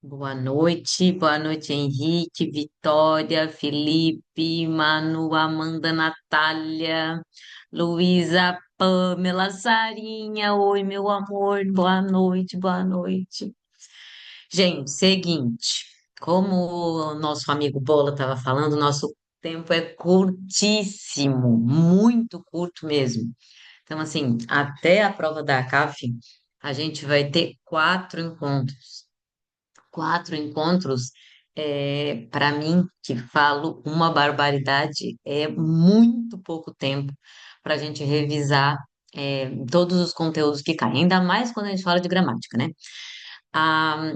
Boa noite, Henrique, Vitória, Felipe, Manu, Amanda, Natália, Luísa, Pamela, Sarinha. Oi, meu amor, boa noite, boa noite. Gente, seguinte, como o nosso amigo Bola estava falando, nosso tempo é curtíssimo, muito curto mesmo. Então, assim, até a prova da CAF, a gente vai ter quatro encontros. Para mim, que falo uma barbaridade, é muito pouco tempo para a gente revisar todos os conteúdos que caem, ainda mais quando a gente fala de gramática, né?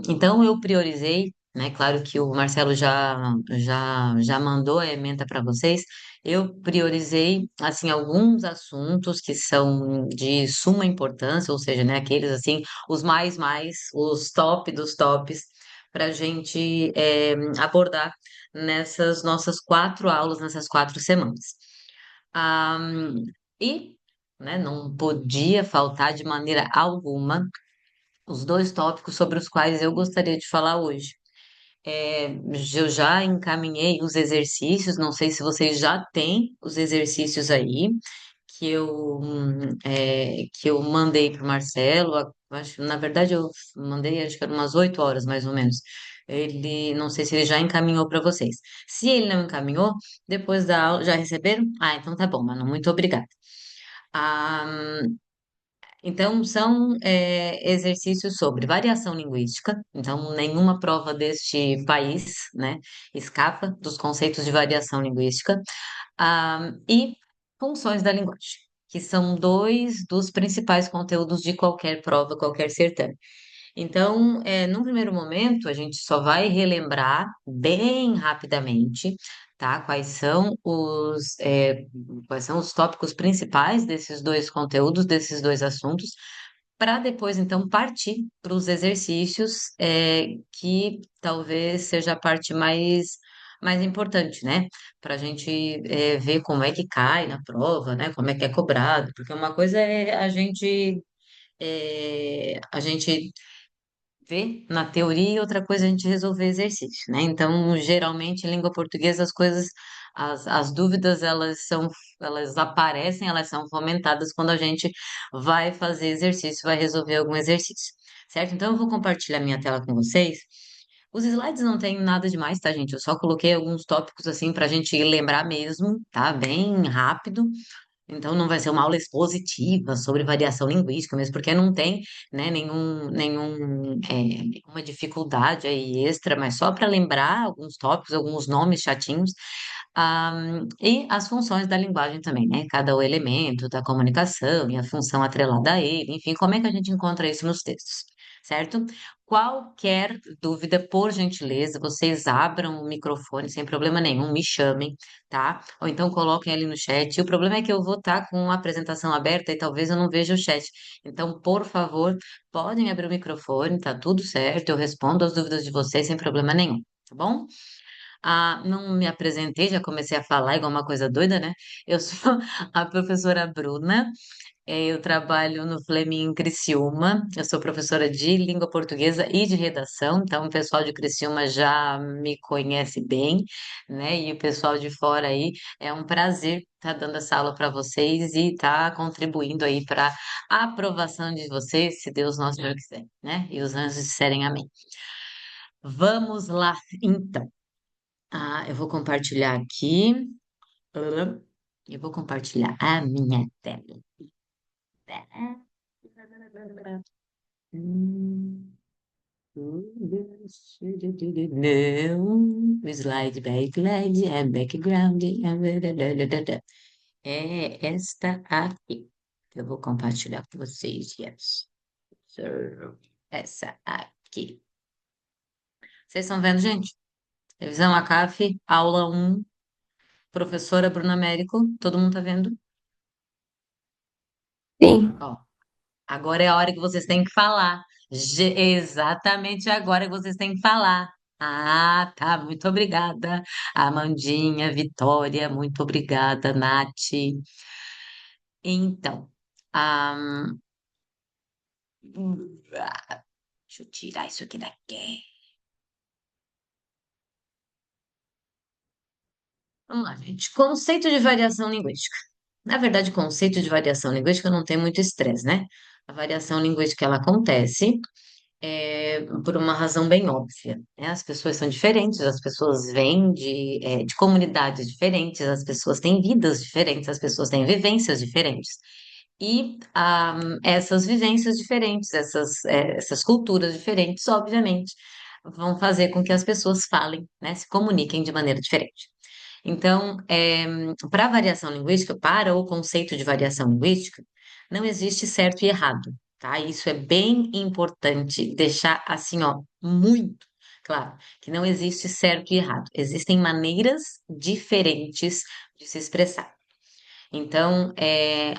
Então eu priorizei, né? Claro que o Marcelo já mandou a ementa para vocês. Eu priorizei assim alguns assuntos que são de suma importância, ou seja, né, aqueles assim, os top dos tops, para a gente abordar nessas nossas 4 aulas, nessas 4 semanas. Ah, e né, não podia faltar de maneira alguma os dois tópicos sobre os quais eu gostaria de falar hoje. Eu já encaminhei os exercícios, não sei se vocês já têm os exercícios aí, que eu mandei para o Marcelo. Na verdade, eu mandei, acho que eram umas 8 horas, mais ou menos. Não sei se ele já encaminhou para vocês. Se ele não encaminhou, depois da aula, já receberam? Ah, então tá bom, mano, muito obrigada. Ah, então, são exercícios sobre variação linguística. Então, nenhuma prova deste país, né, escapa dos conceitos de variação linguística. E funções da linguagem, que são dois dos principais conteúdos de qualquer prova, qualquer certame. Então, num primeiro momento, a gente só vai relembrar bem rapidamente, tá? Quais são os tópicos principais desses dois conteúdos, desses dois assuntos, para depois, então, partir para os exercícios, que talvez seja a parte mais importante, né? Para a gente ver como é que cai na prova, né? Como é que é cobrado, porque uma coisa é a gente ver na teoria e outra coisa é a gente resolver exercício, né? Então, geralmente, em língua portuguesa, as dúvidas, elas aparecem, elas são fomentadas quando a gente vai fazer exercício, vai resolver algum exercício, certo? Então, eu vou compartilhar minha tela com vocês. Os slides não tem nada demais, tá, gente? Eu só coloquei alguns tópicos, assim, para a gente lembrar mesmo, tá? Bem rápido. Então, não vai ser uma aula expositiva sobre variação linguística, mesmo porque não tem, né, nenhuma dificuldade aí extra, mas só para lembrar alguns tópicos, alguns nomes chatinhos, e as funções da linguagem também, né? Cada o elemento da comunicação e a função atrelada a ele, enfim, como é que a gente encontra isso nos textos, certo? Qualquer dúvida, por gentileza, vocês abram o microfone sem problema nenhum, me chamem, tá? Ou então coloquem ali no chat. O problema é que eu vou estar com a apresentação aberta e talvez eu não veja o chat. Então, por favor, podem abrir o microfone, tá tudo certo. Eu respondo as dúvidas de vocês sem problema nenhum, tá bom? Não me apresentei, já comecei a falar igual uma coisa doida, né? Eu sou a professora Bruna. Eu trabalho no Fleming em Criciúma. Eu sou professora de língua portuguesa e de redação, então o pessoal de Criciúma já me conhece bem, né? E o pessoal de fora aí, é um prazer estar dando essa aula para vocês e estar contribuindo aí para a aprovação de vocês, se Deus nosso Senhor quiser, né? E os anjos disserem amém. Vamos lá, então. Eu vou compartilhar aqui. Eu vou compartilhar a minha tela. Hum, Não, slide, backslide, background. É esta aqui. Eu vou compartilhar com vocês, yes. Sir. Essa aqui. Vocês estão vendo, gente? Revisão ACAF, aula 1, professora Bruna Américo. Todo mundo tá vendo? Sim. Ó, agora é a hora que vocês têm que falar. Exatamente agora que vocês têm que falar. Tá. Muito obrigada, Amandinha, Vitória. Muito obrigada, Nath. Então, ah, deixa eu tirar isso aqui daqui. Vamos lá, gente. Conceito de variação linguística. Na verdade, conceito de variação linguística não tem muito estresse, né? A variação linguística ela acontece por uma razão bem óbvia, né? As pessoas são diferentes, as pessoas vêm de comunidades diferentes, as pessoas têm vidas diferentes, as pessoas têm vivências diferentes. E essas vivências diferentes, essas culturas diferentes, obviamente, vão fazer com que as pessoas falem, né, se comuniquem de maneira diferente. Então, para a variação linguística, para o conceito de variação linguística, não existe certo e errado, tá? Isso é bem importante deixar assim, ó, muito claro, que não existe certo e errado. Existem maneiras diferentes de se expressar. Então,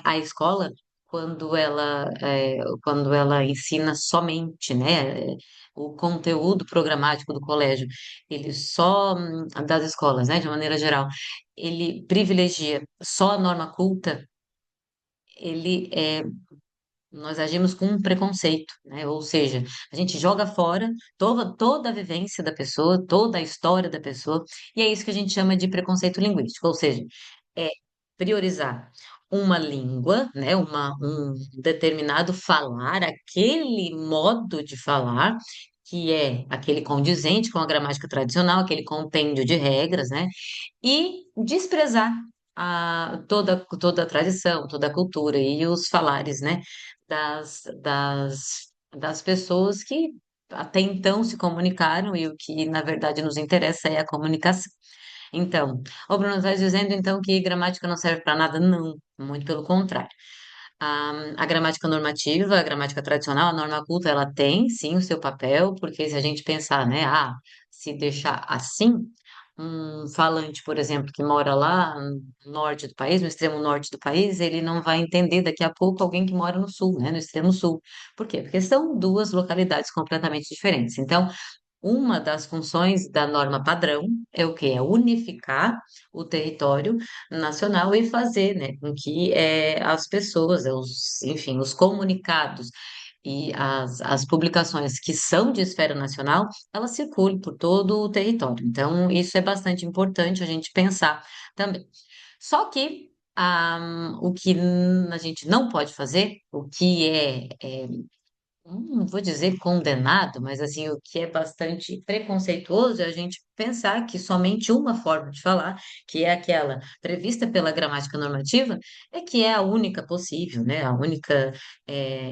a escola, quando ela ensina somente, né, o conteúdo programático do colégio, ele só, das escolas, né, de maneira geral, ele privilegia só a norma culta, ele, nós agimos com um preconceito, né, ou seja, a gente joga fora toda a vivência da pessoa, toda a história da pessoa, e é isso que a gente chama de preconceito linguístico, ou seja, é priorizar uma língua, né, um determinado falar, aquele modo de falar, que é aquele condizente com a gramática tradicional, aquele compêndio de regras, né, e desprezar toda a tradição, toda a cultura e os falares, né, das pessoas que até então se comunicaram e o que, na verdade, nos interessa é a comunicação. Então, o Bruno está dizendo então que gramática não serve para nada? Não, muito pelo contrário. A gramática normativa, a gramática tradicional, a norma culta, ela tem sim o seu papel, porque se a gente pensar, né, se deixar assim, um falante, por exemplo, que mora lá no norte do país, no extremo norte do país, ele não vai entender daqui a pouco alguém que mora no sul, né, no extremo sul. Por quê? Porque são duas localidades completamente diferentes. Então, uma das funções da norma padrão é o quê? É unificar o território nacional e fazer, né, com que as pessoas, enfim, os comunicados e as publicações que são de esfera nacional, elas circulem por todo o território. Então, isso é bastante importante a gente pensar também. Só que o que a gente não pode fazer, o que não vou dizer condenado, mas assim, o que é bastante preconceituoso é a gente pensar que somente uma forma de falar, que é aquela prevista pela gramática normativa, é que é a única possível, né? A única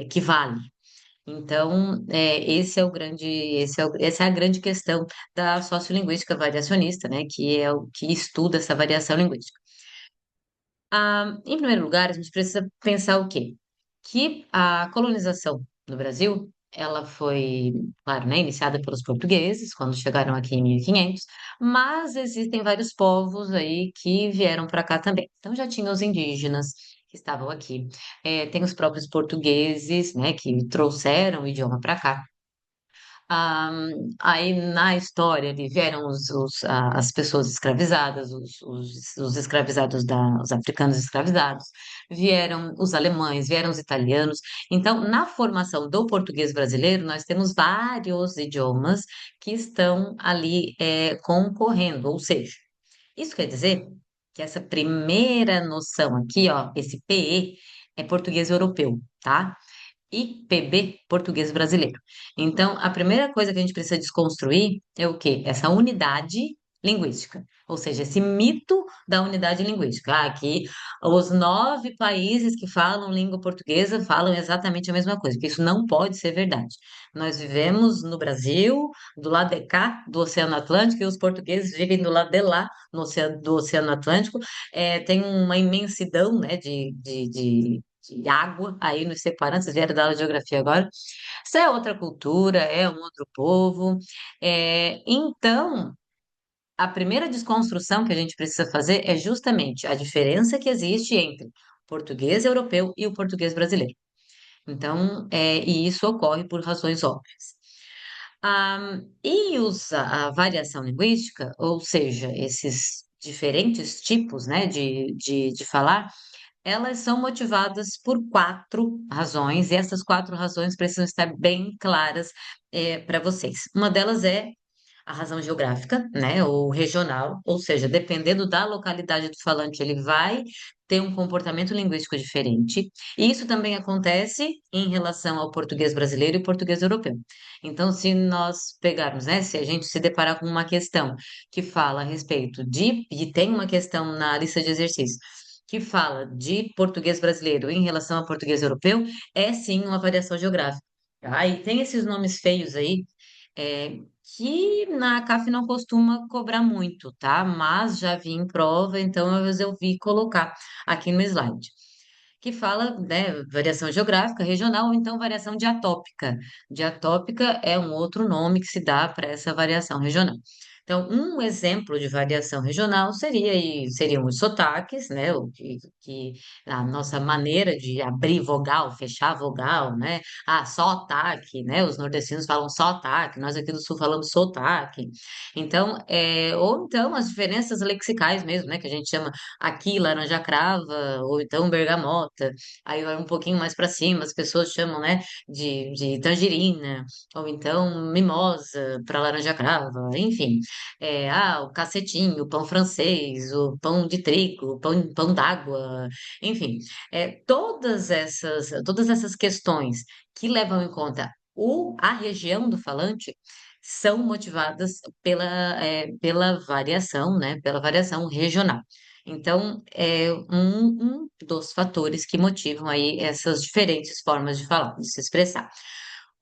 que vale. Então, essa é a grande questão da sociolinguística variacionista, né? Que é o que estuda essa variação linguística. Em primeiro lugar, a gente precisa pensar o quê? Que a colonização no Brasil, ela foi, claro, né, iniciada pelos portugueses, quando chegaram aqui em 1500, mas existem vários povos aí que vieram para cá também. Então, já tinha os indígenas que estavam aqui, tem os próprios portugueses, né, que trouxeram o idioma para cá. Ah, aí na história ali vieram as pessoas escravizadas, os escravizados os africanos escravizados, vieram os alemães, vieram os italianos. Então, na formação do português brasileiro, nós temos vários idiomas que estão ali concorrendo, ou seja, isso quer dizer que essa primeira noção aqui, ó, esse PE, é português europeu, tá? IPB, português brasileiro. Então, a primeira coisa que a gente precisa desconstruir é o quê? Essa unidade linguística, ou seja, esse mito da unidade linguística. Que os 9 países que falam língua portuguesa falam exatamente a mesma coisa, que isso não pode ser verdade. Nós vivemos no Brasil, do lado de cá do Oceano Atlântico, e os portugueses vivem do lado de lá, do Oceano Atlântico. Tem uma imensidão, né, de água aí nos separando, vocês vieram da aula de geografia agora. Isso é outra cultura, é um outro povo. Então, a primeira desconstrução que a gente precisa fazer é justamente a diferença que existe entre o português europeu e o português brasileiro. Então, e isso ocorre por razões óbvias. A variação linguística, ou seja, esses diferentes tipos, né, de falar, elas são motivadas por 4 razões, e essas 4 razões precisam estar bem claras para vocês. Uma delas é a razão geográfica, né, ou regional, ou seja, dependendo da localidade do falante, ele vai ter um comportamento linguístico diferente. E isso também acontece em relação ao português brasileiro e português europeu. Então, se nós pegarmos, né, se a gente se deparar com uma questão que fala a respeito de, e tem uma questão na lista de exercícios, que fala de português brasileiro em relação ao português europeu, é sim uma variação geográfica. Aí tem esses nomes feios aí, é, que na CAF não costuma cobrar muito, tá? Mas já vi em prova, então eu resolvi colocar aqui no slide. Que fala, né, variação geográfica, regional, ou então variação diatópica. Diatópica é um outro nome que se dá para essa variação regional. Então, um exemplo de variação regional seriam os sotaques, né? Que a nossa maneira de abrir vogal, fechar vogal, né? Ah, sotaque, né? Os nordestinos falam sotaque, nós aqui do sul falamos sotaque. Então, ou então as diferenças lexicais mesmo, né? Que a gente chama aqui laranja crava, ou então bergamota. Aí vai um pouquinho mais para cima, as pessoas chamam, né? De tangerina, ou então mimosa para laranja crava, enfim. O cacetinho, o pão francês, o pão de trigo, o pão d'água, enfim. Todas essas questões que levam em conta a região do falante são motivadas pela variação, né? Pela variação regional. Então, é um dos fatores que motivam aí essas diferentes formas de falar, de se expressar.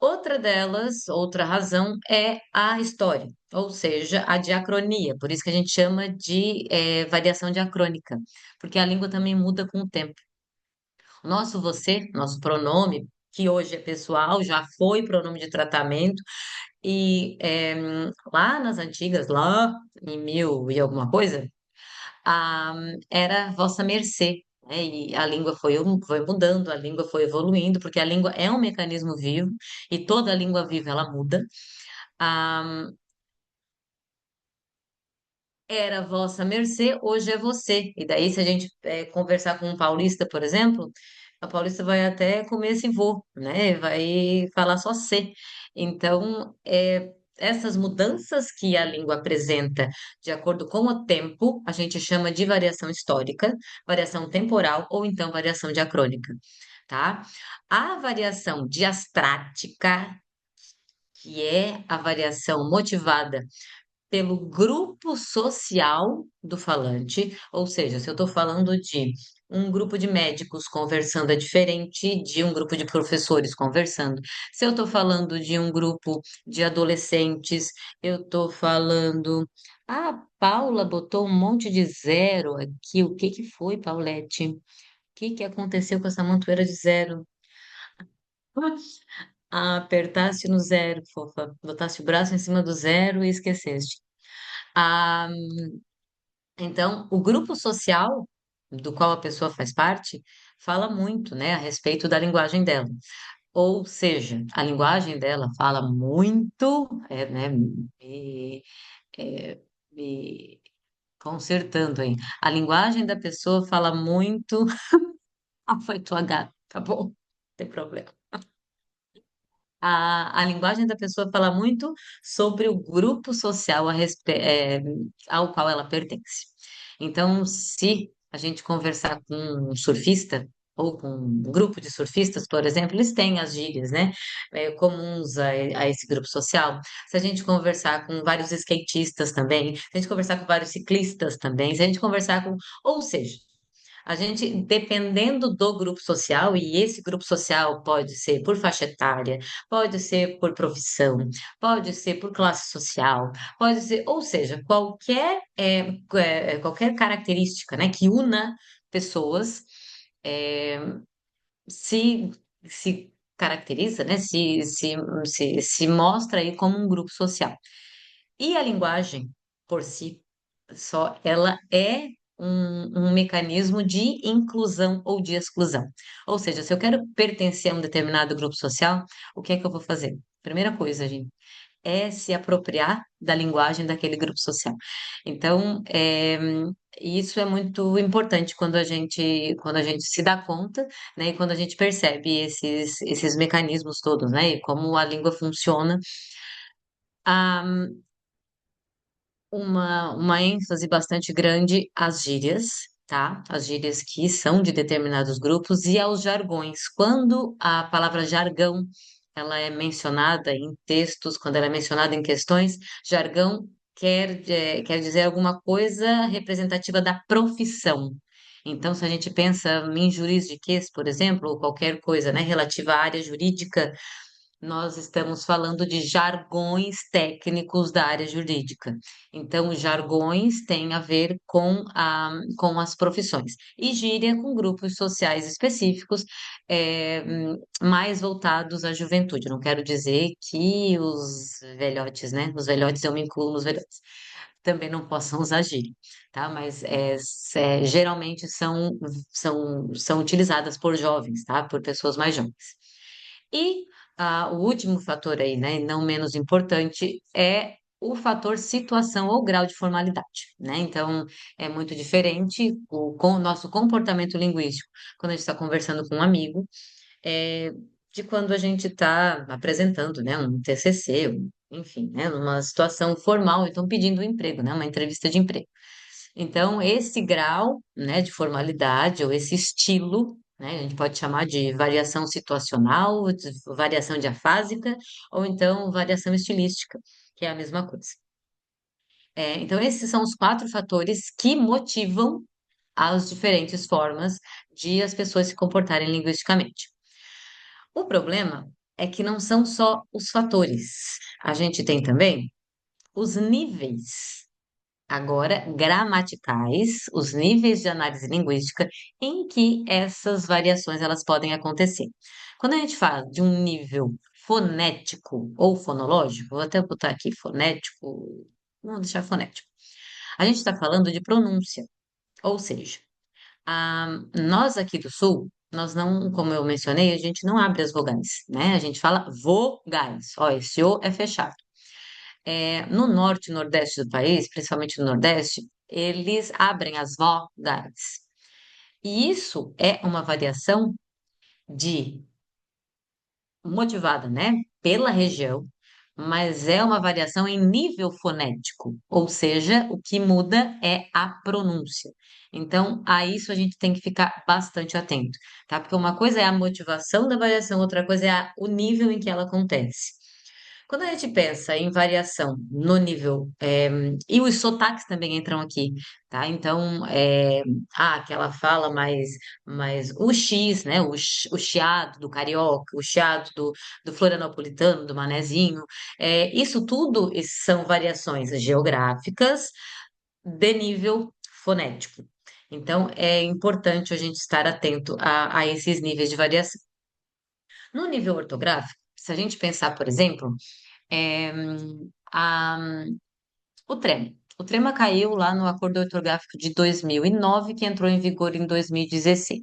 Outra razão é a história, ou seja, a diacronia, por isso que a gente chama de variação diacrônica, porque a língua também muda com o tempo. O nosso você, nosso pronome, que hoje é pessoal, já foi pronome de tratamento, e lá nas antigas, lá em mil e alguma coisa, ah, era vossa mercê. Né? E a língua foi mudando, a língua foi evoluindo, porque a língua é um mecanismo vivo e toda língua viva ela muda. Ah, era vossa mercê, hoje é você. E daí, se a gente conversar com um paulista, por exemplo, a paulista vai até comer esse vô, né? Vai falar só C. Então, essas mudanças que a língua apresenta de acordo com o tempo, a gente chama de variação histórica, variação temporal ou então variação diacrônica, tá? A variação diastrática, que é a variação motivada pelo grupo social do falante, ou seja, se eu estou falando de um grupo de médicos conversando é diferente de um grupo de professores conversando. Se eu estou falando de um grupo de adolescentes, eu estou falando. Ah, Paula botou um monte de zero aqui. O que que foi, Paulette? O que que aconteceu com essa montoeira de zero? Ah, apertaste no zero, fofa. Botaste o braço em cima do zero e esqueceste. Ah, então, o grupo social do qual a pessoa faz parte fala muito, né, a respeito da linguagem dela. Ou seja, a linguagem dela fala muito, né, é, me consertando aí. A linguagem da pessoa fala muito. Ah, foi tua gata, tá bom, não tem problema. A linguagem da pessoa fala muito sobre o grupo social ao qual ela pertence. Então, se a gente conversar com um surfista, ou com um grupo de surfistas, por exemplo, eles têm as gírias, né, comuns a esse grupo social. Se a gente conversar com vários skatistas também, se a gente conversar com vários ciclistas também, se a gente conversar com. Ou seja, a gente, dependendo do grupo social, e esse grupo social pode ser por faixa etária, pode ser por profissão, pode ser por classe social, pode ser, ou seja, qualquer característica, né, que una pessoas, é, se, se caracteriza, né, se mostra aí como um grupo social. E a linguagem, por si só, ela é um mecanismo de inclusão ou de exclusão. Ou seja, se eu quero pertencer a um determinado grupo social, o que é que eu vou fazer? Primeira coisa, gente, é se apropriar da linguagem daquele grupo social. Então, isso é muito importante quando a gente se dá conta, né, e quando a gente percebe esses mecanismos todos, né, e como a língua funciona. uma ênfase bastante grande às gírias, tá? As gírias que são de determinados grupos e aos jargões. Quando a palavra jargão ela é mencionada em textos, quando ela é mencionada em questões, jargão quer dizer alguma coisa representativa da profissão. Então, se a gente pensa em juridiquês, por exemplo, ou qualquer coisa, né, relativa à área jurídica, nós estamos falando de jargões técnicos da área jurídica. Então, os jargões têm a ver com as profissões. E gíria com grupos sociais específicos, mais voltados à juventude. Não quero dizer que os velhotes, né? Os velhotes, eu me incluo nos velhotes, também não possam usar gíria, tá? Mas geralmente são utilizadas por jovens, tá? Por pessoas mais jovens. E o último fator aí, né, e não menos importante, é o fator situação ou grau de formalidade, né? Então, é muito diferente com o nosso comportamento linguístico quando a gente está conversando com um amigo, é, de quando a gente está apresentando, né, um TCC, enfim, né, numa situação formal, então pedindo um emprego, né, uma entrevista de emprego. Então, esse grau, né, de formalidade ou esse estilo, né, a gente pode chamar de variação situacional, de variação diafásica ou então variação estilística, que é a mesma coisa. Então, esses são os quatro fatores que motivam as diferentes formas de as pessoas se comportarem linguisticamente. O problema é que não são só os fatores, a gente tem também os níveis agora gramaticais, os níveis de análise linguística em que essas variações elas podem acontecer. Quando a gente fala de um nível fonético ou fonológico, vou até botar aqui fonético, vamos deixar fonético. A gente está falando de pronúncia, ou seja, nós aqui do Sul, nós não, como eu mencionei, a gente não abre as vogais, né? A gente fala vogais. Ó, esse O é fechado. No norte e nordeste do país, principalmente no nordeste, eles abrem as vogais. E isso é uma variação de motivada, né, pela região, mas é uma variação em nível fonético, ou seja, o que muda é a pronúncia. Então, a isso a gente tem que ficar bastante atento, tá? Porque uma coisa é a motivação da variação, outra coisa é o nível em que ela acontece. Quando a gente pensa em variação no nível, e os sotaques também entram aqui, tá? Então, aquela fala mais o X, né? O chiado do carioca, o chiado do florianopolitano, do manezinho, isso tudo são variações geográficas de nível fonético. Então, é importante a gente estar atento a esses níveis de variação. No nível ortográfico, se a gente pensar, por exemplo, é, a- o trema. O trema caiu lá no Acordo Ortográfico de 2009, que entrou em vigor em 2016.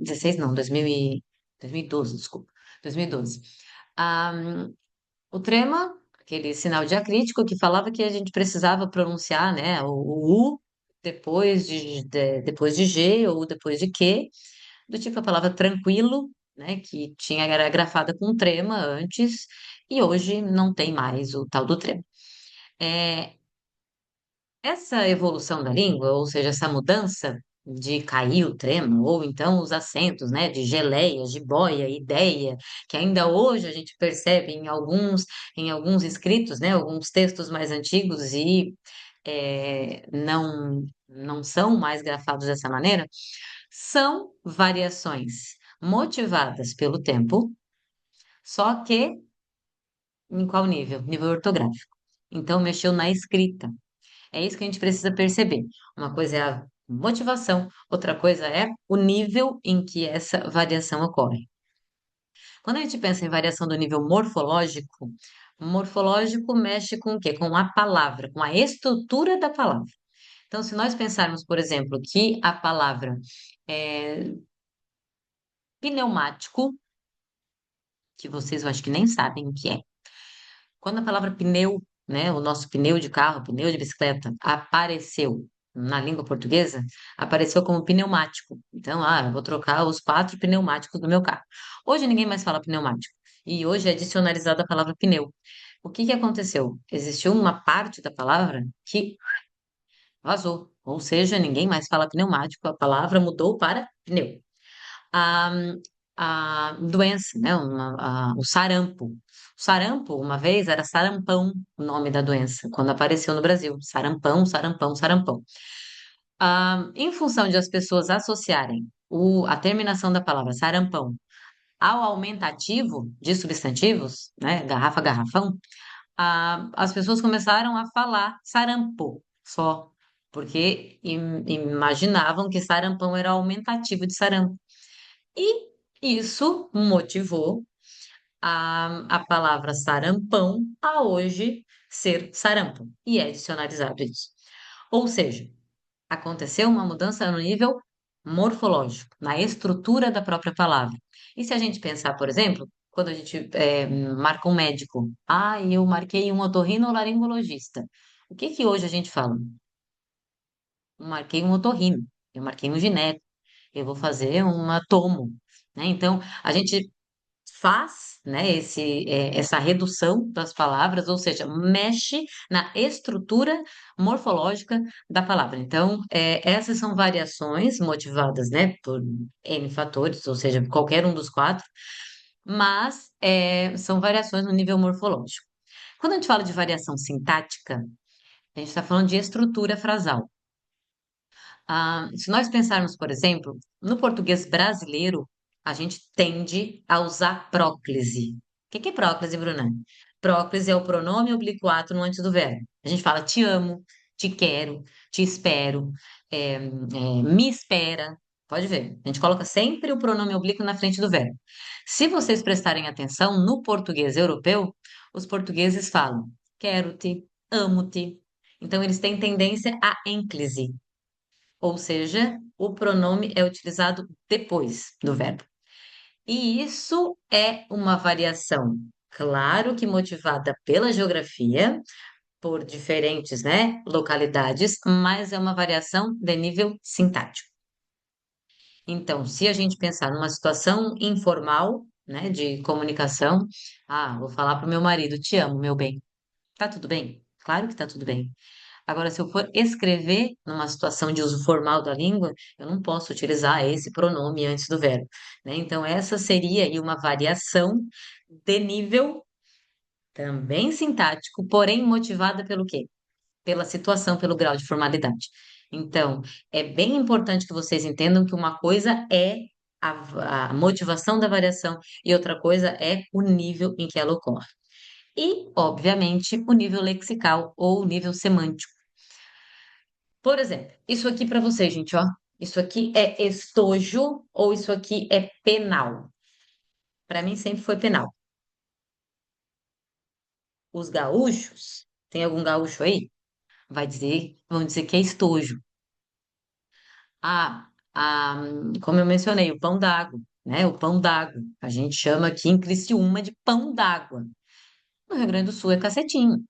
16 não, 2012, desculpa, 2012. Ah, o trema, aquele sinal diacrítico que falava que a gente precisava pronunciar, né, o U depois de G ou depois de Q, do tipo a palavra tranquilo, né, que era grafada com trema antes, e hoje não tem mais o tal do trema. É, essa evolução da língua, ou seja, essa mudança de cair o trema, ou então os acentos, né, de geleia, jiboia, ideia, que ainda hoje a gente percebe em alguns escritos, né, alguns textos mais antigos e não são mais grafados dessa maneira, são variações motivadas pelo tempo, só que em qual nível? Nível ortográfico. Então, mexeu na escrita. É isso que a gente precisa perceber. Uma coisa é a motivação, outra coisa é o nível em que essa variação ocorre. Quando a gente pensa em variação do nível morfológico, morfológico mexe com o quê? Com a palavra, com a estrutura da palavra. Então, se nós pensarmos, por exemplo, que a palavra é, pneumático, que vocês eu acho que nem sabem o que é. Quando a palavra pneu, né, o nosso pneu de carro, pneu de bicicleta, apareceu na língua portuguesa, apareceu como pneumático. Então, eu vou trocar os quatro pneumáticos do meu carro. Hoje ninguém mais fala pneumático. E hoje é dicionarizada a palavra pneu. O que que aconteceu? Existiu uma parte da palavra que vazou, ou seja, ninguém mais fala pneumático, a palavra mudou para pneu. A, a doença, né? O sarampo. O sarampo, uma vez, era sarampão o nome da doença, quando apareceu no Brasil. Sarampão, sarampão, sarampão. Em função de as pessoas associarem a terminação da palavra sarampão ao aumentativo de substantivos, né? Garrafa, garrafão, as pessoas começaram a falar sarampo só, porque imaginavam que sarampão era aumentativo de sarampo. E isso motivou a palavra sarampão a hoje ser sarampo, e é dicionarizado isso. Ou seja, aconteceu uma mudança no nível morfológico, na estrutura da própria palavra. E se a gente pensar, por exemplo, quando a gente marca um médico, eu marquei um otorrinolaringologista. O que que hoje a gente fala? Eu marquei um otorrino, eu marquei um gineco, eu vou fazer uma tomo, né? Então, a gente faz, né, essa redução das palavras, ou seja, mexe na estrutura morfológica da palavra. Então, essas são variações motivadas, né, por N fatores, ou seja, qualquer um dos quatro, mas são variações no nível morfológico. Quando a gente fala de variação sintática, a gente está falando de estrutura frasal. Se nós pensarmos, por exemplo, no português brasileiro, a gente tende a usar próclise. O que que é próclise, Bruna? Próclise é o pronome oblíquo no antes do verbo. A gente fala te amo, te quero, te espero, me espera. Pode ver, a gente coloca sempre o pronome oblíquo na frente do verbo. Se vocês prestarem atenção, no português europeu, os portugueses falam quero-te, amo-te. Então, eles têm tendência à ênclise, ou seja, o pronome é utilizado depois do verbo. E isso é uma variação, claro que motivada pela geografia, por diferentes, né, localidades, mas é uma variação de nível sintático. Então, se a gente pensar numa situação informal, né, de comunicação, vou falar para o meu marido, te amo, meu bem. Tá tudo bem? Claro que tá tudo bem. Agora, se eu for escrever numa situação de uso formal da língua, eu não posso utilizar esse pronome antes do verbo, né? Então, essa seria aí uma variação de nível também sintático, porém motivada pelo quê? Pela situação, pelo grau de formalidade. Então, é bem importante que vocês entendam que uma coisa é a motivação da variação e outra coisa é o nível em que ela ocorre. E, obviamente, o nível lexical ou o nível semântico. Por exemplo, isso aqui para vocês, gente, ó. Isso aqui é estojo ou isso aqui é penal? Para mim sempre foi penal. Os gaúchos, tem algum gaúcho aí? Vão dizer que é estojo. Como eu mencionei, o pão d'água, né? O pão d'água. A gente chama aqui em Criciúma de pão d'água. No Rio Grande do Sul é cacetinho.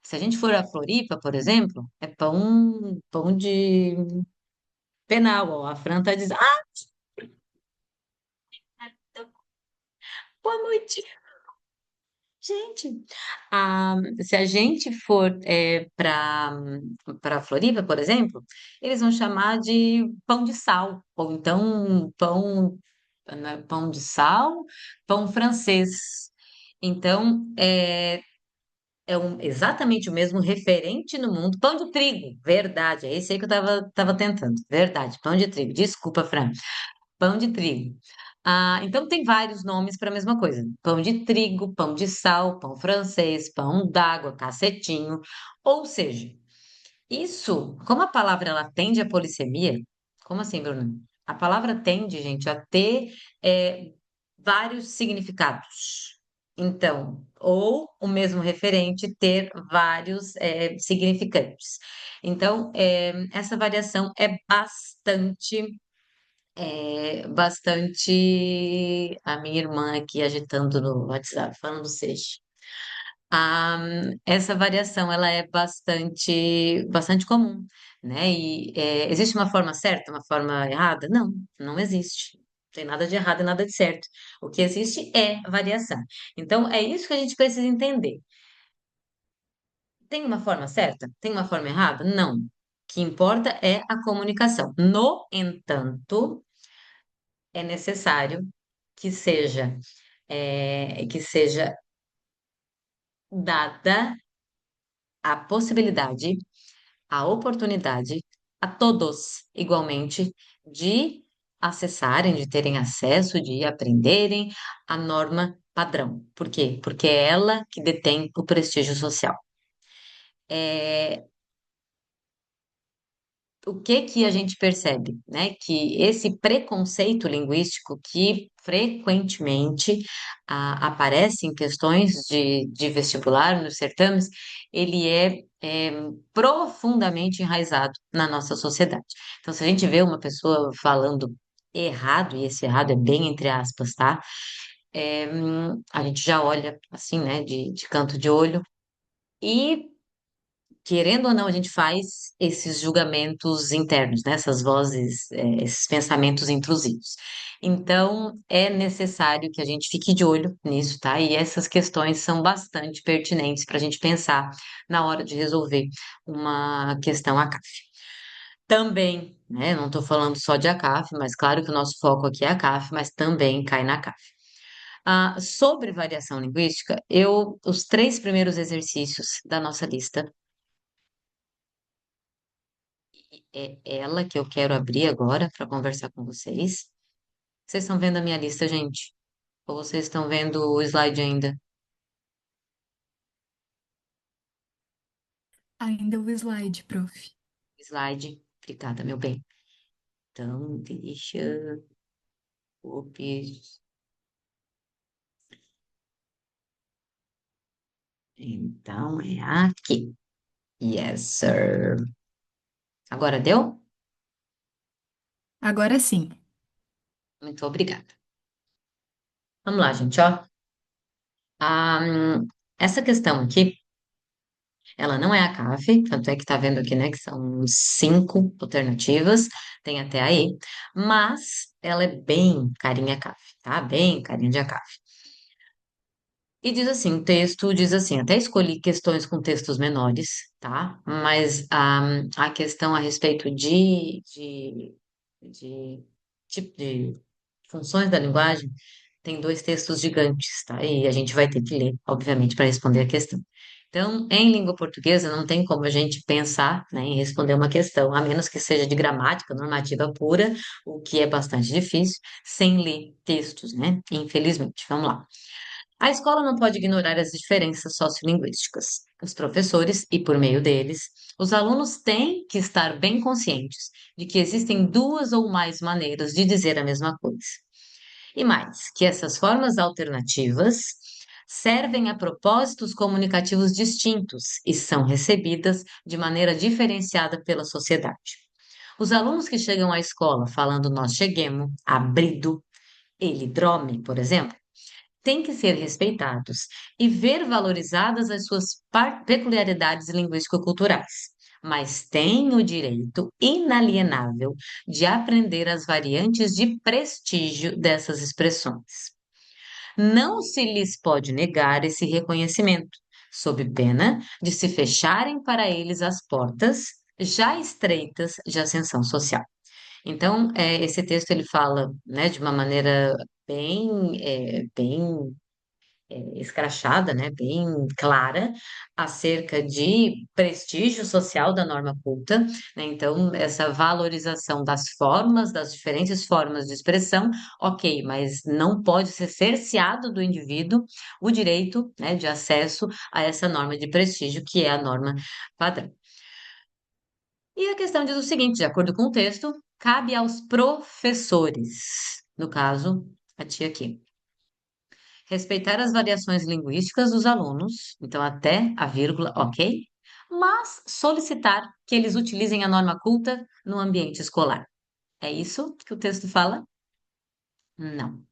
Se a gente for a Floripa, por exemplo, é pão de penal, ó. A Fran tá dizendo, boa noite. Gente, se a gente for para Floripa, por exemplo, eles vão chamar de pão de sal, ou então pão, né, pão de sal, pão francês. Então, exatamente o mesmo referente no mundo. Pão de trigo, verdade, é esse aí que eu estava tentando, verdade, pão de trigo. Desculpa, Fran. Pão de trigo. Então tem vários nomes para a mesma coisa. Pão de trigo, pão de sal, pão francês, pão d'água, cacetinho. Ou seja, isso, como a palavra ela tende à polissemia, como assim, Bruno? A palavra tende, gente, a ter é, vários significados. Então, ou o mesmo referente ter vários significantes. Então, essa variação é bastante a minha irmã aqui agitando no WhatsApp, falando seja. Essa variação ela é bastante comum, né? E existe uma forma certa, uma forma errada? Não, não existe. Não tem nada de errado e nada de certo. O que existe é variação. Então, é isso que a gente precisa entender. Tem uma forma certa? Tem uma forma errada? Não. O que importa é a comunicação. No entanto, é necessário que seja dada a possibilidade, a oportunidade a todos, igualmente, de acessarem, de terem acesso, de aprenderem a norma padrão. Por quê? Porque é ela que detém o prestígio social. É, o que que a gente percebe, né? Que esse preconceito linguístico que frequentemente aparece em questões de vestibular, nos certames, ele é profundamente enraizado na nossa sociedade. Então, se a gente vê uma pessoa falando errado, e esse errado é bem entre aspas, tá? A gente já olha assim, né, de canto de olho. E querendo ou não, a gente faz esses julgamentos internos, né? Essas vozes, esses pensamentos intrusivos. Então, é necessário que a gente fique de olho nisso, tá? E essas questões são bastante pertinentes para a gente pensar na hora de resolver uma questão ACAF. Também, né? Não estou falando só de ACAF, mas claro que o nosso foco aqui é ACAF, mas também cai na CAF. Sobre variação linguística, os três primeiros exercícios da nossa lista é ela que eu quero abrir agora para conversar com vocês. Vocês estão vendo a minha lista, gente? Ou vocês estão vendo o slide ainda? Ainda o slide, prof. Slide. Obrigada, meu bem. Então, deixa. Ops. Então, é aqui. Yes, sir. Agora deu? Agora sim. Muito obrigada. Vamos lá, gente, ó. Essa questão aqui, ela não é a CAF, tanto é que tá vendo aqui, né, que são cinco alternativas, tem até aí, mas ela é bem carinha CAF, tá? Bem carinha de ACAF. E diz assim, o texto diz assim, até escolhi questões com textos menores, tá? Mas a questão a respeito de, de funções da linguagem tem dois textos gigantes, tá? E a gente vai ter que ler, obviamente, para responder a questão. Então, em língua portuguesa, não tem como a gente pensar, né, em responder uma questão, a menos que seja de gramática normativa pura, o que é bastante difícil, sem ler textos, né? Infelizmente. Vamos lá. A escola não pode ignorar as diferenças sociolinguísticas. Os professores, e por meio deles, os alunos têm que estar bem conscientes de que existem duas ou mais maneiras de dizer a mesma coisa. E mais, que essas formas alternativas servem a propósitos comunicativos distintos e são recebidas de maneira diferenciada pela sociedade. Os alunos que chegam à escola falando nós cheguemos, abrido, ele drome, por exemplo, têm que ser respeitados e ver valorizadas as suas peculiaridades linguístico-culturais, mas têm o direito inalienável de aprender as variantes de prestígio dessas expressões. Não se lhes pode negar esse reconhecimento, sob pena de se fecharem para eles as portas já estreitas de ascensão social. Então, esse texto ele fala, né, de uma maneira bem escrachada, né, bem clara, acerca de prestígio social da norma culta, né? Então, essa valorização das formas, das diferentes formas de expressão, ok, mas não pode ser cerceado do indivíduo o direito, né, de acesso a essa norma de prestígio, que é a norma padrão. E a questão diz o seguinte, de acordo com o texto, cabe aos professores, no caso, a tia aqui, respeitar as variações linguísticas dos alunos, então até a vírgula, ok, mas solicitar que eles utilizem a norma culta no ambiente escolar. É isso que o texto fala? Não.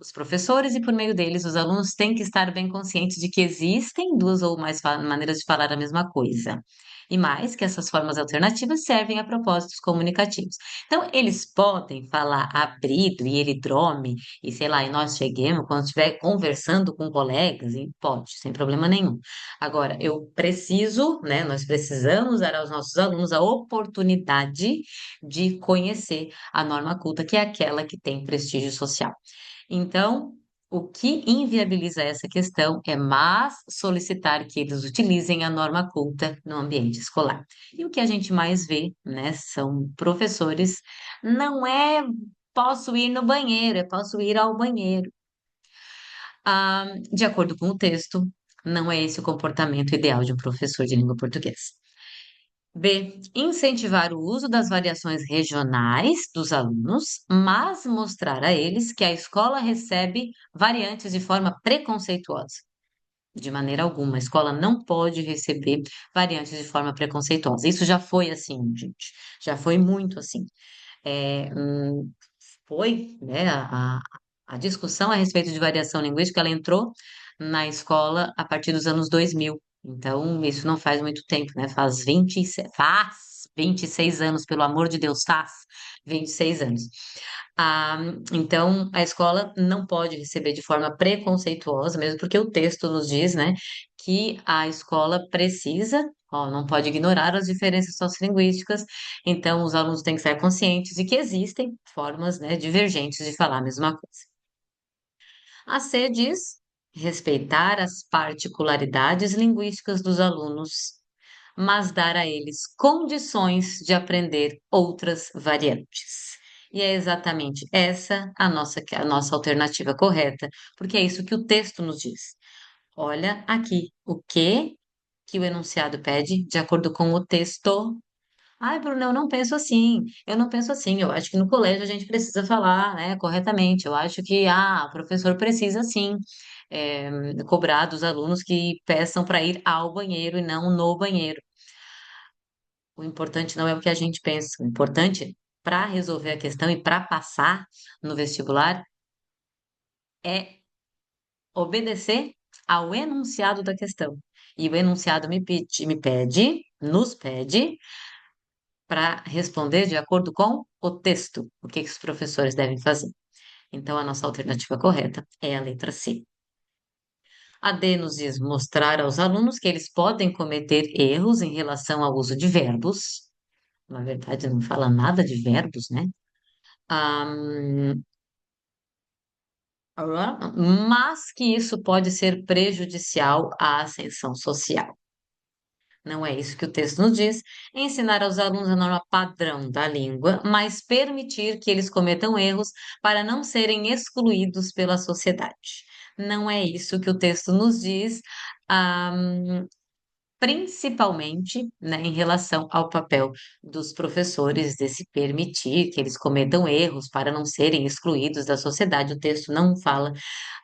Os professores e, por meio deles, os alunos têm que estar bem conscientes de que existem duas ou mais maneiras de falar a mesma coisa. E mais que essas formas alternativas servem a propósitos comunicativos. Então, eles podem falar abrido e ele drome, e sei lá, e nós cheguemos quando estiver conversando com colegas, e pode, sem problema nenhum. Agora, eu preciso, né, nós precisamos dar aos nossos alunos a oportunidade de conhecer a norma culta, que é aquela que tem prestígio social. Então, o que inviabiliza essa questão é mais solicitar que eles utilizem a norma culta no ambiente escolar. E o que a gente mais vê, né, são professores, não é posso ir no banheiro, é posso ir ao banheiro. De acordo com o texto, não é esse o comportamento ideal de um professor de língua portuguesa. B. Incentivar o uso das variações regionais dos alunos, mas mostrar a eles que a escola recebe variantes de forma preconceituosa. De maneira alguma, a escola não pode receber variantes de forma preconceituosa. Isso já foi assim, gente. Já foi muito assim. É, foi, né, a discussão a respeito de variação linguística, ela entrou na escola a partir dos anos 2000. Então, isso não faz muito tempo, né? Faz 26 anos, pelo amor de Deus, faz 26 anos. Ah, então, a escola não pode receber de forma preconceituosa, mesmo porque o texto nos diz, né, que a escola precisa, ó, não pode ignorar as diferenças sociolinguísticas, então os alunos têm que estar conscientes de que existem formas, né, divergentes de falar a mesma coisa. A C diz respeitar as particularidades linguísticas dos alunos, mas dar a eles condições de aprender outras variantes. E é exatamente essa a nossa alternativa correta, porque é isso que o texto nos diz. Olha aqui o que o enunciado pede, de acordo com o texto. Ai, Bruno, eu não penso assim. Eu não penso assim. Eu acho que no colégio a gente precisa falar, né, corretamente. Eu acho que o professor precisa sim cobrar dos alunos que peçam para ir ao banheiro e não no banheiro. O importante não é o que a gente pensa. O importante para resolver a questão e para passar no vestibular é obedecer ao enunciado da questão. E o enunciado nos pede para responder de acordo com o texto, o que que os professores devem fazer. Então, a nossa alternativa correta é a letra C. A D nos diz mostrar aos alunos que eles podem cometer erros em relação ao uso de verbos. Na verdade, não fala nada de verbos, né? Ahn, mas que isso pode ser prejudicial à ascensão social. Não é isso que o texto nos diz. Ensinar aos alunos a norma padrão da língua, mas permitir que eles cometam erros para não serem excluídos pela sociedade. Não é isso que o texto nos diz, principalmente, né, em relação ao papel dos professores de se permitir que eles cometam erros para não serem excluídos da sociedade. O texto não fala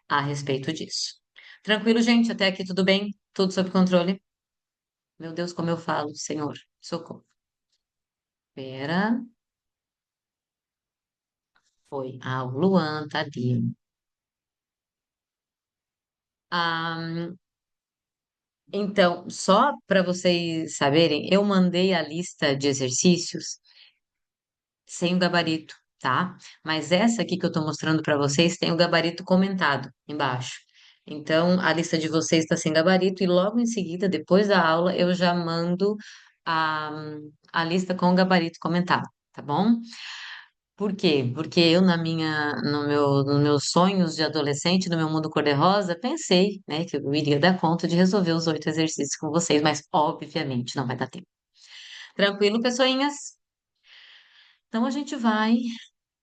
a respeito disso. Tranquilo, gente? Até aqui tudo bem? Tudo sob controle? Meu Deus, como eu falo, Senhor, socorro. Pera, foi. O Luan, tadinho. Ah, então, só para vocês saberem, eu mandei a lista de exercícios sem o gabarito, tá? Mas essa aqui que eu estou mostrando para vocês tem o gabarito comentado embaixo. Então, a lista de vocês está sem gabarito e logo em seguida, depois da aula, eu já mando a, a lista com o gabarito comentado, tá bom? Por quê? Porque eu, nos meus sonhos de adolescente, no meu mundo cor-de-rosa, pensei, né, que eu iria dar conta de resolver os 8 exercícios com vocês, mas obviamente não vai dar tempo. Tranquilo, pessoinhas? Então a gente vai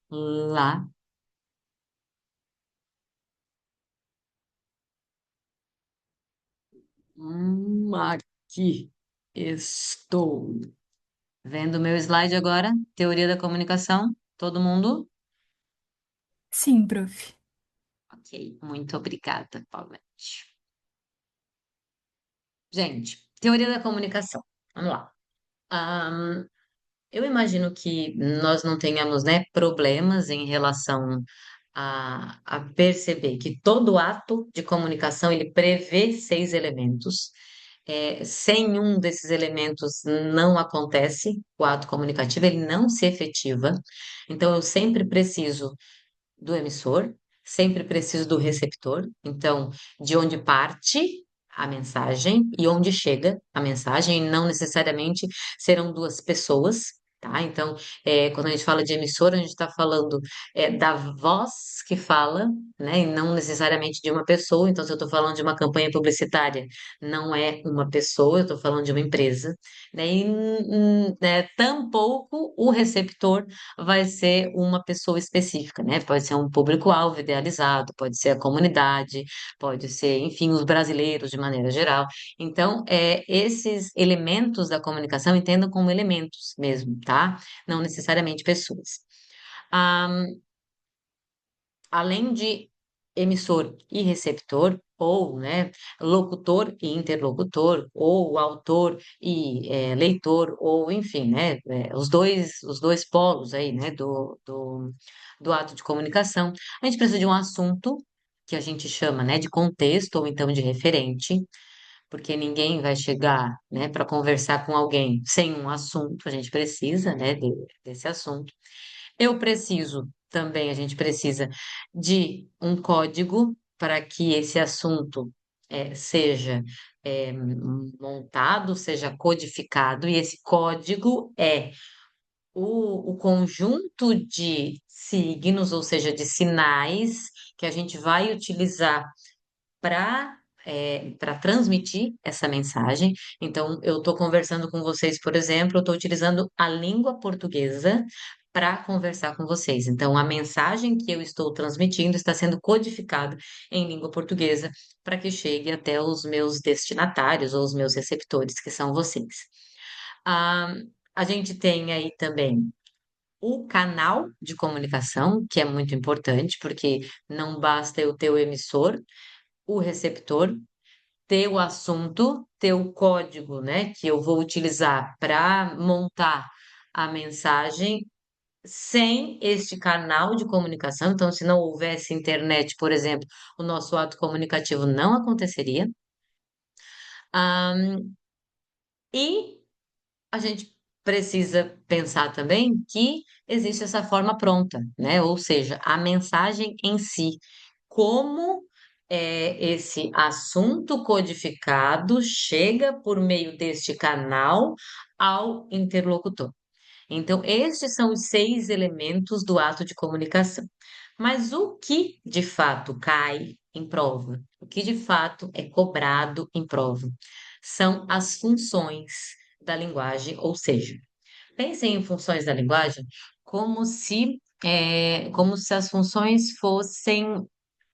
lá. Aqui estou. Vendo o meu slide agora? Teoria da comunicação. Todo mundo? Sim, prof. Ok, muito obrigada, Paulette. Gente, teoria da comunicação. Vamos lá. Ahn, eu imagino que nós não tenhamos, né, problemas em relação a perceber que todo ato de comunicação ele prevê 6 elementos. Sem um desses elementos não acontece o ato comunicativo, ele não se efetiva. Então, eu sempre preciso do emissor, sempre preciso do receptor. Então, de onde parte a mensagem e onde chega a mensagem, não necessariamente serão duas pessoas. Tá? Então, quando a gente fala de emissor, a gente está falando da voz que fala, né? E não necessariamente de uma pessoa. Então, se eu estou falando de uma campanha publicitária, não é uma pessoa, eu estou falando de uma empresa. Né? E tampouco o receptor vai ser uma pessoa específica, né? Pode ser um público-alvo idealizado, pode ser a comunidade, pode ser, enfim, os brasileiros de maneira geral. Então, esses elementos da comunicação entendam como elementos mesmo, tá? Não necessariamente pessoas. Ah, além de emissor e receptor, ou, né, locutor e interlocutor, ou autor e leitor, ou enfim, né, os dois polos aí, né, do ato de comunicação. A gente precisa de um assunto que a gente chama, né, de contexto ou então de referente, porque ninguém vai chegar, né, para conversar com alguém sem um assunto, a gente precisa, né, desse assunto. Eu preciso também, a gente precisa de um código para que esse assunto seja montado, seja codificado, e esse código é o conjunto de signos, ou seja, de sinais que a gente vai utilizar para transmitir essa mensagem. Então, eu estou conversando com vocês, por exemplo, eu estou utilizando a língua portuguesa para conversar com vocês. Então, a mensagem que eu estou transmitindo está sendo codificada em língua portuguesa para que chegue até os meus destinatários ou os meus receptores, que são vocês. Ah, a gente tem aí também o canal de comunicação, que é muito importante, porque não basta eu ter o emissor, o receptor, ter o assunto, ter o código, né, que eu vou utilizar para montar a mensagem sem este canal de comunicação. Então, se não houvesse internet, por exemplo, o nosso ato comunicativo não aconteceria. E a gente precisa pensar também que existe essa forma pronta, né? Ou seja, a mensagem em si, como esse assunto codificado chega por meio deste canal ao interlocutor. Então, estes são os 6 elementos do ato de comunicação. Mas o que de fato cai em prova, o que de fato é cobrado em prova, são as funções da linguagem, ou seja, pensem em funções da linguagem como se as funções fossem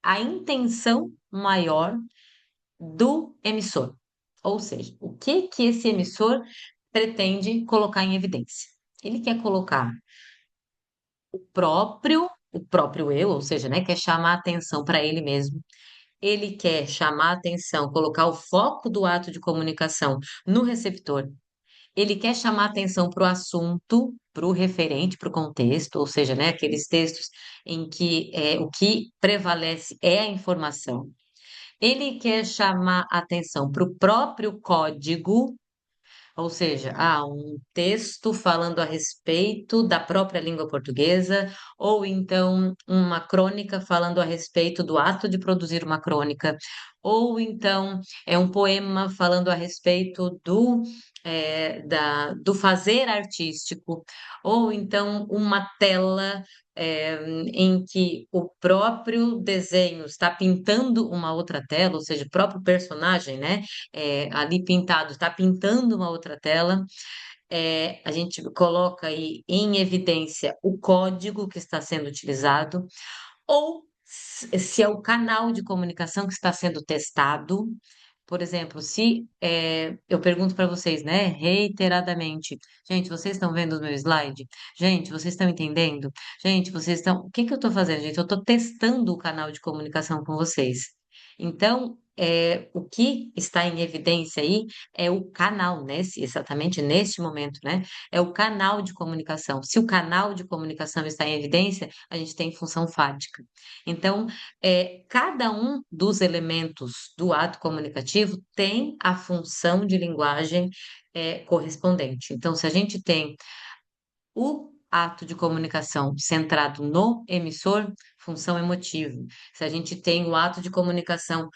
a intenção maior do emissor. Ou seja, o que que esse emissor pretende colocar em evidência? Ele quer colocar o próprio eu, ou seja, né, quer chamar atenção para ele mesmo. Ele quer chamar atenção, colocar o foco do ato de comunicação no receptor. Ele quer chamar atenção para o assunto, para o referente, para o contexto, ou seja, né, aqueles textos em que o que prevalece é a informação. Ele quer chamar atenção para o próprio código, ou seja, um texto falando a respeito da própria língua portuguesa, ou então uma crônica falando a respeito do ato de produzir uma crônica, ou então é um poema falando a respeito do fazer artístico, ou então uma tela em que o próprio desenho está pintando uma outra tela, ou seja, o próprio personagem, né? Ali pintado, está pintando uma outra tela. A gente coloca aí em evidência o código que está sendo utilizado, ou se é o canal de comunicação que está sendo testado. Por exemplo, se eu pergunto para vocês, né, reiteradamente, gente, vocês estão vendo o meu slide? Gente, vocês estão entendendo? Gente, vocês estão. O que que eu estou fazendo, gente? Eu estou testando o canal de comunicação com vocês. Então, o que está em evidência aí é o canal, exatamente neste momento, né? É o canal de comunicação. Se o canal de comunicação está em evidência, a gente tem função fática. Então, cada um dos elementos do ato comunicativo tem a função de linguagem, correspondente. Então, se a gente tem o ato de comunicação centrado no emissor, função emotiva. Se a gente tem o ato de comunicação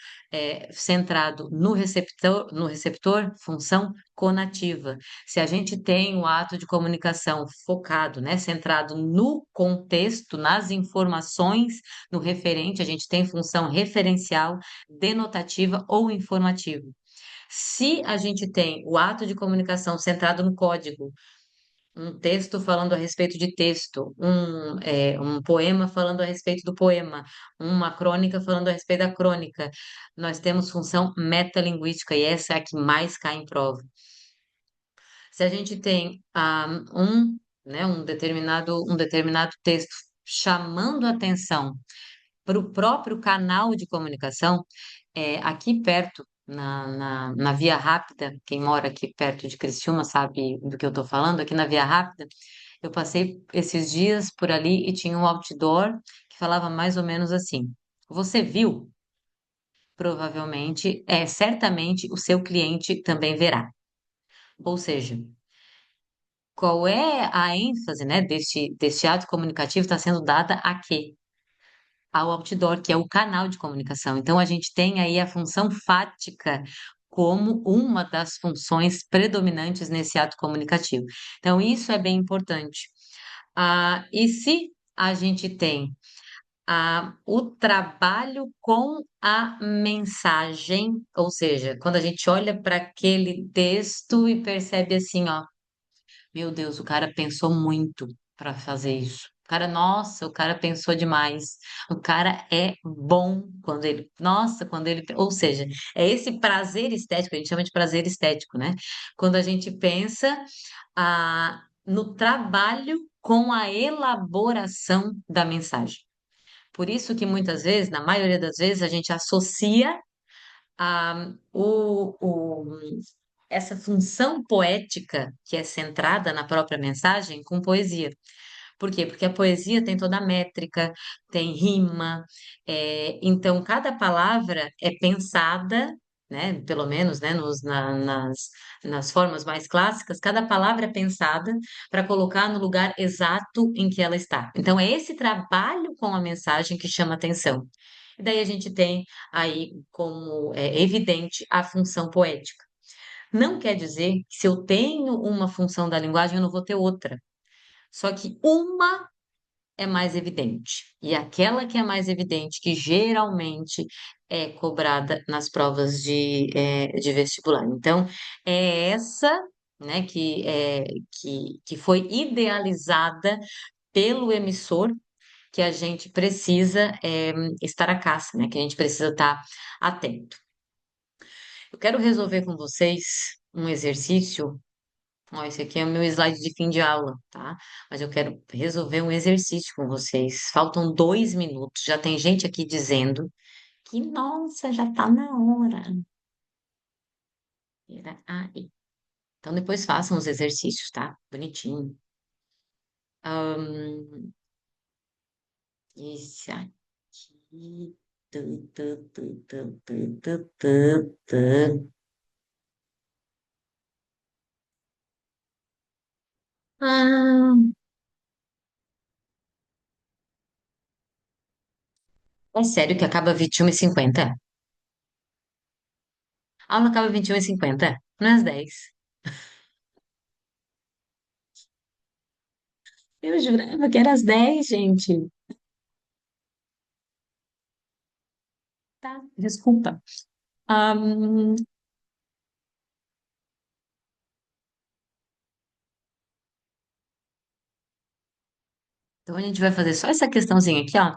centrado no receptor, função conativa. Se a gente tem o ato de comunicação focado, centrado no contexto, nas informações, no referente, a gente tem função referencial, denotativa ou informativa. Se a gente tem o ato de comunicação centrado no código, um texto falando a respeito de texto, um poema falando a respeito do poema, uma crônica falando a respeito da crônica. Nós temos função metalinguística e essa é a que mais cai em prova. Se a gente tem um determinado texto chamando atenção para o próprio canal de comunicação, aqui perto, na Via Rápida, quem mora aqui perto de Criciúma sabe do que eu estou falando, aqui na Via Rápida, eu passei esses dias por ali e tinha um outdoor que falava mais ou menos assim: Você viu? Provavelmente, certamente o seu cliente também verá. Ou seja, qual é a ênfase, deste ato comunicativo está sendo dada a quê? Ao outdoor, que é o canal de comunicação. Então, a gente tem aí a função fática como uma das funções predominantes nesse ato comunicativo. Então, isso é bem importante. E se a gente tem o trabalho com a mensagem, ou seja, quando a gente olha para aquele texto e percebe assim, ó, meu Deus, o cara pensou muito para fazer isso. Nossa, o cara pensou demais. O cara é bom ou seja, é esse prazer estético, a gente chama de prazer estético, né? Quando a gente pensa no trabalho com a elaboração da mensagem. Por isso que muitas vezes, na maioria das vezes, a gente associa a, o, o, essa função poética que é centrada na própria mensagem com poesia. Por quê? Porque a poesia tem toda a métrica, tem rima, então cada palavra é pensada, né, pelo menos, né, nas formas mais clássicas, cada palavra é pensada para colocar no lugar exato em que ela está. Então é esse trabalho com a mensagem que chama atenção. E daí a gente tem aí como evidente a função poética. Não quer dizer que se eu tenho uma função da linguagem, eu não vou ter outra. Só que uma é mais evidente. E aquela que é mais evidente, que geralmente é cobrada nas provas de vestibular. Então, é essa, né, que foi idealizada pelo emissor, que a gente precisa estar à caça, né, que a gente precisa estar atento. Eu quero resolver com vocês um exercício. Ó, esse aqui é o meu slide de fim de aula, tá? Mas eu quero resolver um exercício com vocês. Faltam 2 minutos. Já tem gente aqui dizendo que, nossa, já tá na hora. Era aí. Então, depois façam os exercícios, tá? Bonitinho. Esse aqui. Tu, tu, tu, tu, tu, tu, tu, tu. Ah, é sério que acaba 21h50? A aula acaba 21h50? Não é às 10. Eu jurava que era às 10, gente. Tá, desculpa. Ahn, então a gente vai fazer só essa questãozinha aqui, ó.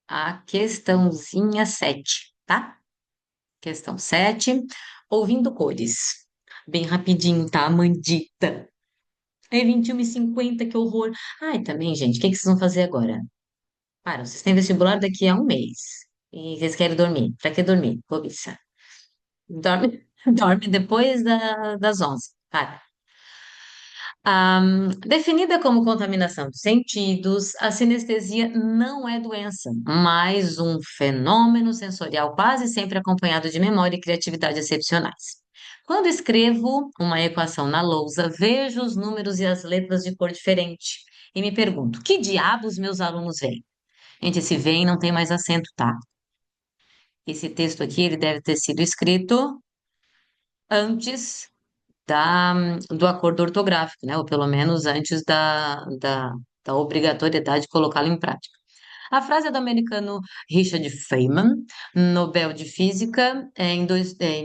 A questãozinha 7, tá? Questão 7, ouvindo cores. Bem rapidinho, tá, Amandita? É 21h50, que horror. Ai, também, gente, o que que vocês vão fazer agora? Para, vocês têm vestibular daqui a um mês. E vocês querem dormir. Pra que dormir? Cobiça. Dorme, dorme depois das 11. Tá. Definida como contaminação dos sentidos, a sinestesia não é doença, mas um fenômeno sensorial quase sempre acompanhado de memória e criatividade excepcionais. Quando escrevo uma equação na lousa, vejo os números e as letras de cor diferente e me pergunto: que diabos meus alunos veem? Gente, esse veem não tem mais acento, tá? Esse texto aqui, ele deve ter sido escrito antes do acordo ortográfico, né? Ou pelo menos antes da obrigatoriedade de colocá-lo em prática. A frase é do americano Richard Feynman, Nobel de Física, em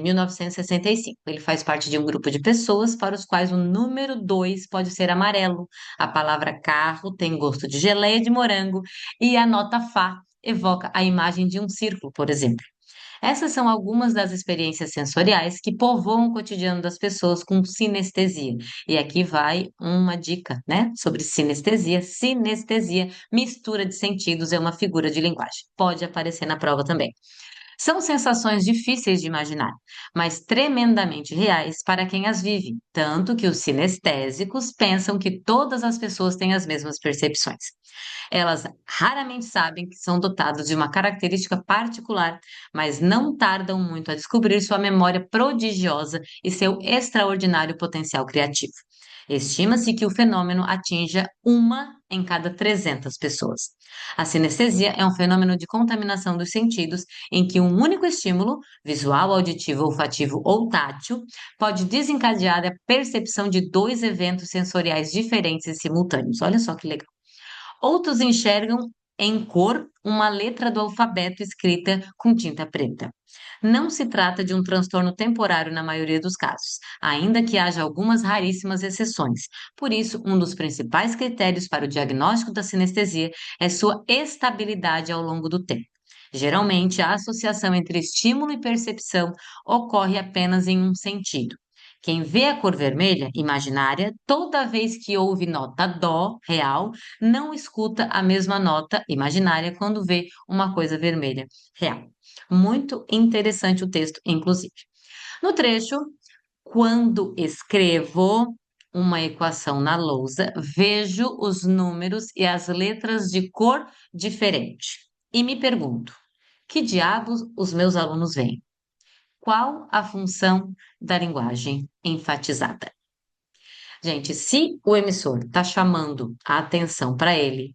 1965. Ele faz parte de um grupo de pessoas para os quais o número 2 pode ser amarelo. A palavra carro tem gosto de geleia de morango e a nota Fá evoca a imagem de um círculo, por exemplo. Essas são algumas das experiências sensoriais que povoam o cotidiano das pessoas com sinestesia. E aqui vai uma dica, né, sobre sinestesia. Sinestesia, mistura de sentidos, é uma figura de linguagem. Pode aparecer na prova também. São sensações difíceis de imaginar, mas tremendamente reais para quem as vive, tanto que os sinestésicos pensam que todas as pessoas têm as mesmas percepções. Elas raramente sabem que são dotadas de uma característica particular, mas não tardam muito a descobrir sua memória prodigiosa e seu extraordinário potencial criativo. Estima-se que o fenômeno atinja uma em cada 300 pessoas. A sinestesia é um fenômeno de contaminação dos sentidos em que um único estímulo, visual, auditivo, olfativo ou tátil, pode desencadear a percepção de dois eventos sensoriais diferentes e simultâneos. Olha só que legal. Outros enxergam em cor uma letra do alfabeto escrita com tinta preta. Não se trata de um transtorno temporário na maioria dos casos, ainda que haja algumas raríssimas exceções. Por isso, um dos principais critérios para o diagnóstico da sinestesia é sua estabilidade ao longo do tempo. Geralmente, a associação entre estímulo e percepção ocorre apenas em um sentido. Quem vê a cor vermelha, imaginária, toda vez que ouve nota dó, real, não escuta a mesma nota imaginária quando vê uma coisa vermelha real. Muito interessante o texto, inclusive. No trecho, quando escrevo uma equação na lousa, vejo os números e as letras de cor diferente e me pergunto: que diabos os meus alunos veem? Qual a função da linguagem enfatizada? Gente, se o emissor está chamando a atenção para ele,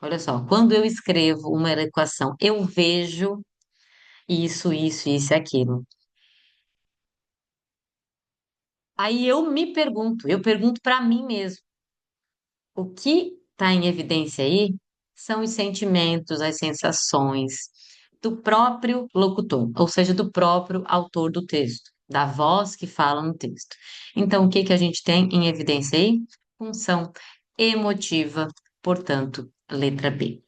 olha só, quando eu escrevo uma equação, eu vejo isso e aquilo. Aí eu pergunto para mim mesmo, o que está em evidência aí são os sentimentos, as sensações do próprio locutor, ou seja, do próprio autor do texto, da voz que fala no texto. Então, o que que a gente tem em evidência aí? Função emotiva, portanto, letra B.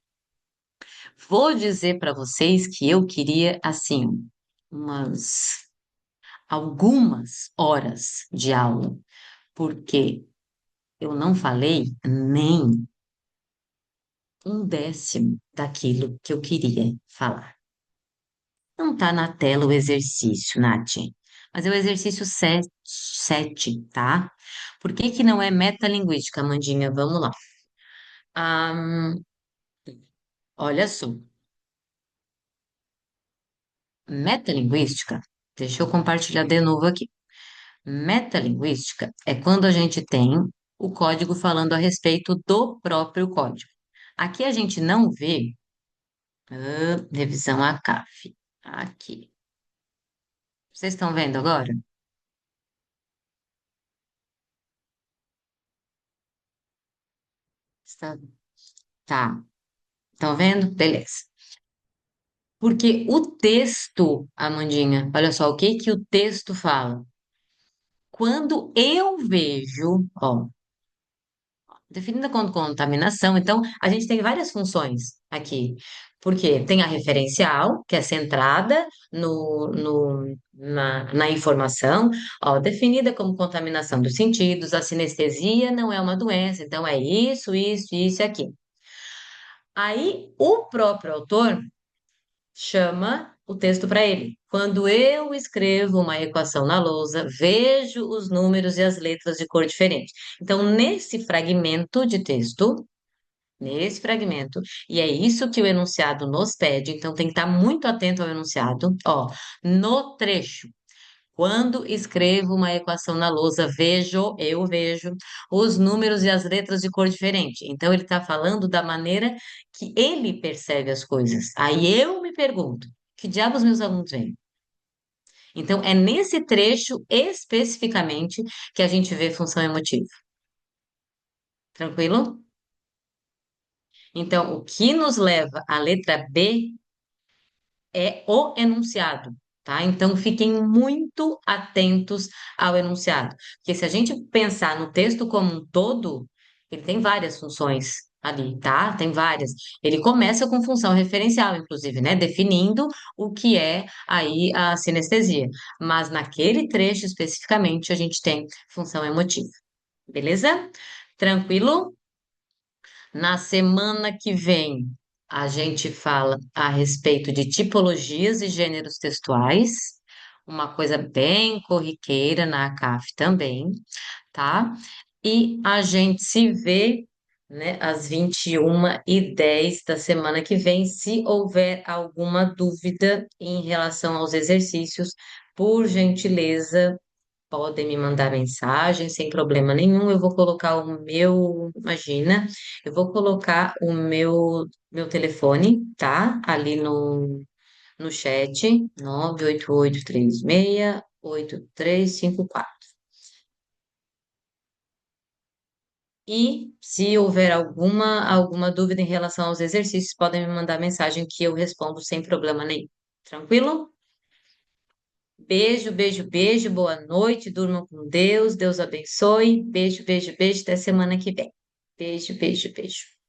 Vou dizer para vocês que eu queria, assim, umas algumas horas de aula, porque eu não falei nem um décimo daquilo que eu queria falar. Não está na tela o exercício, Nath, mas é o exercício 7, tá? Por que que não é metalinguística, Amandinha? Vamos lá. Ah, olha só, metalinguística, deixa eu compartilhar de novo aqui. Metalinguística é quando a gente tem o código falando a respeito do próprio código. Aqui a gente não vê, revisão ACAF. Aqui. Vocês estão vendo agora? Está, tá. Estão vendo? Beleza. Porque o texto, Amandinha, olha só, o que que o texto fala? Quando eu vejo, ó, definida como contaminação, então a gente tem várias funções aqui, porque tem a referencial, que é centrada na informação, ó, definida como contaminação dos sentidos, a sinestesia não é uma doença, então é isso e aqui. Aí o próprio autor chama o texto para ele. Quando eu escrevo uma equação na lousa, vejo os números e as letras de cor diferente. Então, nesse fragmento, e é isso que o enunciado nos pede, então tem que estar muito atento ao enunciado. Ó, no trecho. Quando escrevo uma equação na lousa, eu vejo os números e as letras de cor diferente. Então, ele está falando da maneira que ele percebe as coisas. Aí eu me pergunto, que diabos meus alunos veem? Então, é nesse trecho especificamente que a gente vê função emotiva. Tranquilo? Então, o que nos leva à letra B é o enunciado, tá? Então fiquem muito atentos ao enunciado, porque se a gente pensar no texto como um todo, ele tem várias funções ali, tá? Tem várias. Ele começa com função referencial, inclusive, né? Definindo o que é aí a sinestesia. Mas naquele trecho especificamente a gente tem função emotiva, beleza? Tranquilo? Na semana que vem, a gente fala a respeito de tipologias e gêneros textuais, uma coisa bem corriqueira na ACAF também, tá? E a gente se vê, né, às 21h10 da semana que vem. Se houver alguma dúvida em relação aos exercícios, por gentileza, podem me mandar mensagem sem problema nenhum. Eu vou colocar o meu, imagina, eu vou colocar o meu telefone, tá? Ali no chat, 988368354. E se houver alguma dúvida em relação aos exercícios, podem me mandar mensagem que eu respondo sem problema nenhum. Tranquilo? Beijo, beijo, beijo. Boa noite. Durmam com Deus. Deus abençoe. Beijo, beijo, beijo. Até semana que vem. Beijo, beijo, beijo.